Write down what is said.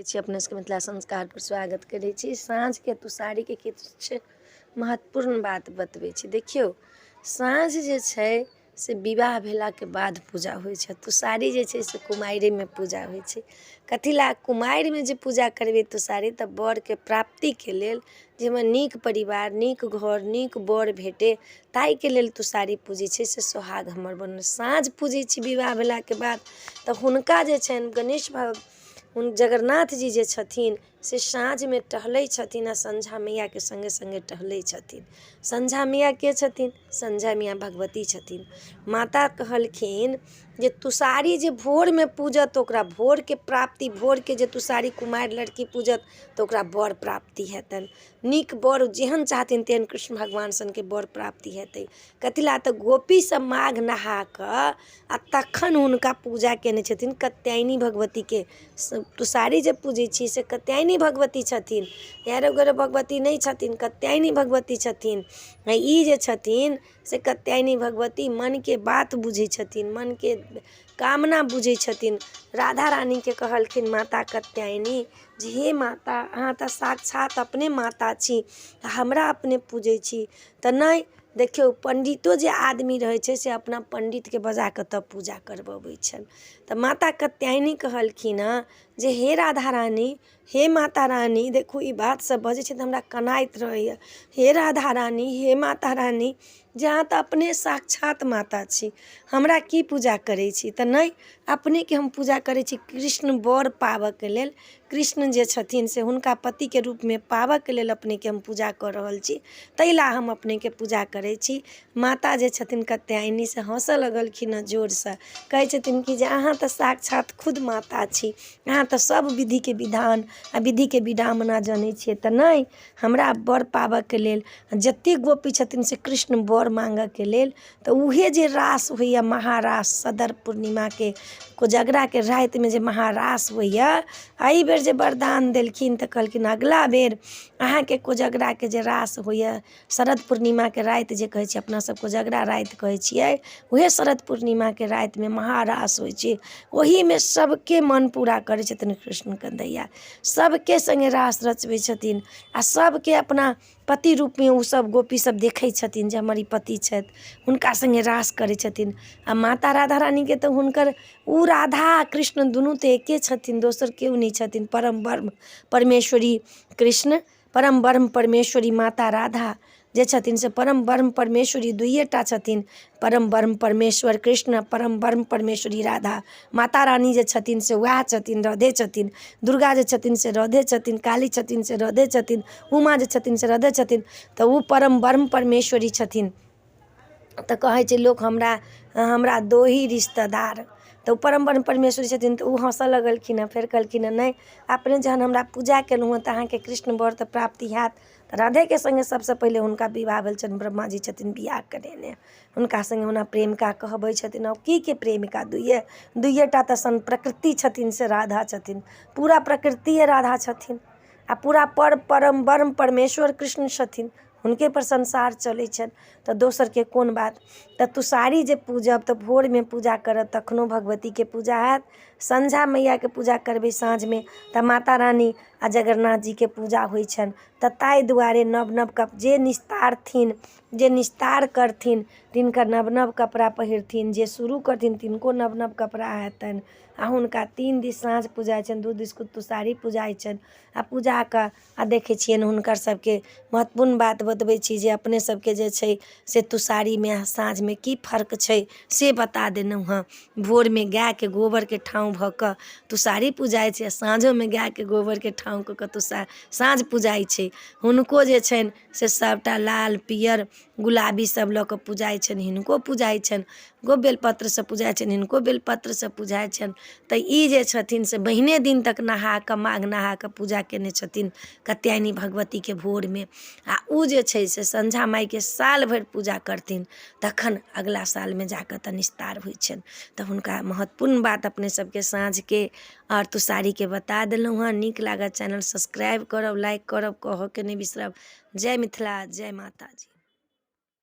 छी अपने सबके मिथिला संस्कार पर स्वागत करै छी। साँझ के तुषारी के किछु महत्वपूर्ण बात बतबै छी। देखियौ, साँझ जे छै से विवाह भेला के बाद पूजा होइ छै। तुषारी जे छै से कुमारि में पूजा होइ छै। कथी ला कुमारि में जे पूजा करबै तुषारी तऽ बर के प्राप्ति के लेल, जेमे नीक परिवार, नीक घर, नीक बर भेटे, ताहि के लेल तुषारी पूजै छै से सोहाग हमर बनल। साँझ पूजै छी विवाह भेला के बाद तऽ हुनका जे छनि गणेश जगन्नाथ जी जे छथिन से साँझ में टहलै छथिन आ संझा मैया के संगे संगे टहलै छथिन। संझा मैया के छथिन? संझा मैया भगवती छथिन। माता कहलखिन जे तुषारी जे भोर में पूजत ओकरा भोर के प्राप्ति, भोर के जे तुषारी कुमारि लड़की पूजत तऽ ओकरा बर प्राप्ति हेतनि। नीक बर जेहन चाहथिन तेहन कृष्ण भगवान सन के बर प्राप्ति हेतै। कथी ला तऽ गोपी सब माघ नहा कऽ आ तखन हुनका पूजा केने छथिन। कात्यायनी भगवती के तुषारी जे पूजै छी से कात्यायनी भगवती छथिन। एरो गरो भगवती नहीं छथिन, कात्यायनी भगवती छथिन। ई जे छथिन से कात्यायनी भगवती मन के बात बुझै छथिन, मन के कामना बुझै छथिन। राधा रानी के कहलखिन माता कात्यायनी जे हे माता, अहाँ तऽ साक्षात अपने माता छी, हमरा अपने पूजै छी। तऽ नहीं, देखियौ पंडितो जे आदमी रहै छै से अपना पंडित के बजा कऽ तब पूजा करबबै छनि। तऽ माता कात्यायनी कहलखिन हँ जे हे राधा रानी, हे माता रानी, देखू ई बात सब बजै छै तऽ हमरा कनाइत रहैया। हे राधा रानी, हे माता रानी, जे अहाँ तऽ अपने साक्षात माता छी, हमरा की पूजा करै छी? तऽ नहीं, अपने के हम पूजा करै छी कृष्ण बर पाबऽ के लेल। कृष्ण जे छथिन से हुनका पति के रूप में पाबऽ के लेल अपने के हम पूजा कऽ रहल छी, ताहि ला हम अपने के पूजा करै छी। माता जे छथिन कात्यायनी से हँसऽ लगलखिन जोर से, कहै छथिन कि जे अहाँ तऽ साक्षात खुद माता छी, अहाँ तऽ सब विधि के विधान आ विधि के विडामना जनै छियै। तऽ नहीं, हमरा बर पाबऽ के लेल जतेक गोपी छथिन से कृष्ण बर मांगऽ के लेल, तऽ उहे जे रास होइया महारास, सदर पूर्णिमा के कोजगरा के राति में जे महारास होइया, एहि बेर जे वरदान देलखिन तऽ कहलखिन अगला बेर अहाँ के कोजगरा के जे रास होइया, शरद पूर्णिमा के राति जे कहै छियै अपना सब कोजगरा राति कहै छियै, उहे शरद पूर्णिमा के राति में महारास होइ छै। ओही में सबके मन पूरा करै छथिन कृष्ण कन्हैया, सबके संगे रास रचबै छथिन आ सबके अपना पति रूप में उ सब गोपी सब देखै छथिन जे हमर ई पति छथि, हुनका संगे रास करै छथिन। आ माता राधा रानी के तऽ हुनकर उ राधा कृष्ण दुनू तऽ एके छथिन, दोसर केओ नहीं छथिन। परम ब्रह्म परमेश्वरी कृष्ण, परम ब्रह्म परमेश्वरी माता राधा जे छथिन से परम ब्रह्म परमेश्वरी दुइये टा छथिन। परम ब्रह्म परमेश्वर कृष्ण, परम ब्रह्म परमेश्वरी राधा। माता रानी जे छथिन से वएह छथिन, राधे छथिन। दुर्गा जे छथिन से राधे छथिन, काली छथिन से राधे छथिन, उमा जे छथिन से राधे छथिन। तऽ उ परम ब्रह्म परमेश्वरी छथिन। तऽ कहै छै लोक हमरा दोही रिश्तेदार, तऽ उ परम ब्रह्म परमेश्वरी छथिन। तऽ उ हँसऽ लगलखिन हँ, फेर कहलखिन हँ नहीं, अपने जहन हमरा पूजा केलहुँ हँ तऽ अहाँके कृष्ण बर तऽ प्राप्ति हैत। तऽ राधे के संगे सबसे पहिले हुनका विवाह भेल छनि, ब्रह्मा जी छथिन बियाह करेने, हुनका संगे ओना प्रेमिका कहबै छथिन। और की के प्रेमिका? दुइये टा तऽ सन प्रकृति छथिन से राधा छथिन, पूरा प्रकृतिये राधा छथिन। आ पूरा परम ब्रह्म परमेश्वर कृष्ण छथिन, हुनके पर संसार चलै छनि। तऽ दोसर के कोन बात? तऽ तुषारी जे पूजब तऽ भोर में पूजा करब तखनो भगवती के पूजा हैत। संझा मैया के पूजा करबै साँझ में तऽ माता रानी आ जगन्नाथ जी के पूजा होइ छनि। तऽ ताहि दुआरे नव नव जे निस्तारथिन, जे निस्तार करथिन तिनकर नव नव कपड़ा पहिरथिन, जे शुरू करथिन तिनको नव नव कपड़ा हेतनि। आ हुनका 3 दिन साँझ पूजाइ छनि, 2 दिन तुषारी पूजाइ छनि। आ पूजा कऽ आ देखै छियनि हुनकर सबके महत्वपूर्ण बात बतबै छी जे अपने सबके जे छै से तुषारी में आ साँझ में की फर्क छै से बता देलहुँ हँ। भोर में गाय के गोबर के ठाँव भऽ कऽ तुषारी पूजाइ छै, साँझो में गाय के गोबर के ठाँव कऽ कऽ साँझ पूजाइ छै। हुनको जे छनि से सबटा लाल पियर गुलाबी सब लऽ कऽ पूजाइ छनि, हिनको पूजाइ छनि। गो बेलपत्र से पूजाइ छनि, हिनको बेलपत्र से पूजाइ छनि। तऽ ई जे छथिन से बहिने दिन तक नहा कऽ, माघ नहा कऽ पूजा केने छथिन कात्यायनी भगवती के भोर में। आ उ जे छै से संझा माई के साल भरि पूजा करथिन, तखन अगला साल में जाकऽ तऽ निस्तार होइ छनि। तऽ हुनका महत्वपूर्ण बात अपने सबके साँझ के और तुषारी के बता देलहुँ हँ। नीक लागत चैनल सब्सक्राइब करब, लाइक करब, कहऽ के नहीं बिसरब। जय मिथिला, जय माता जी।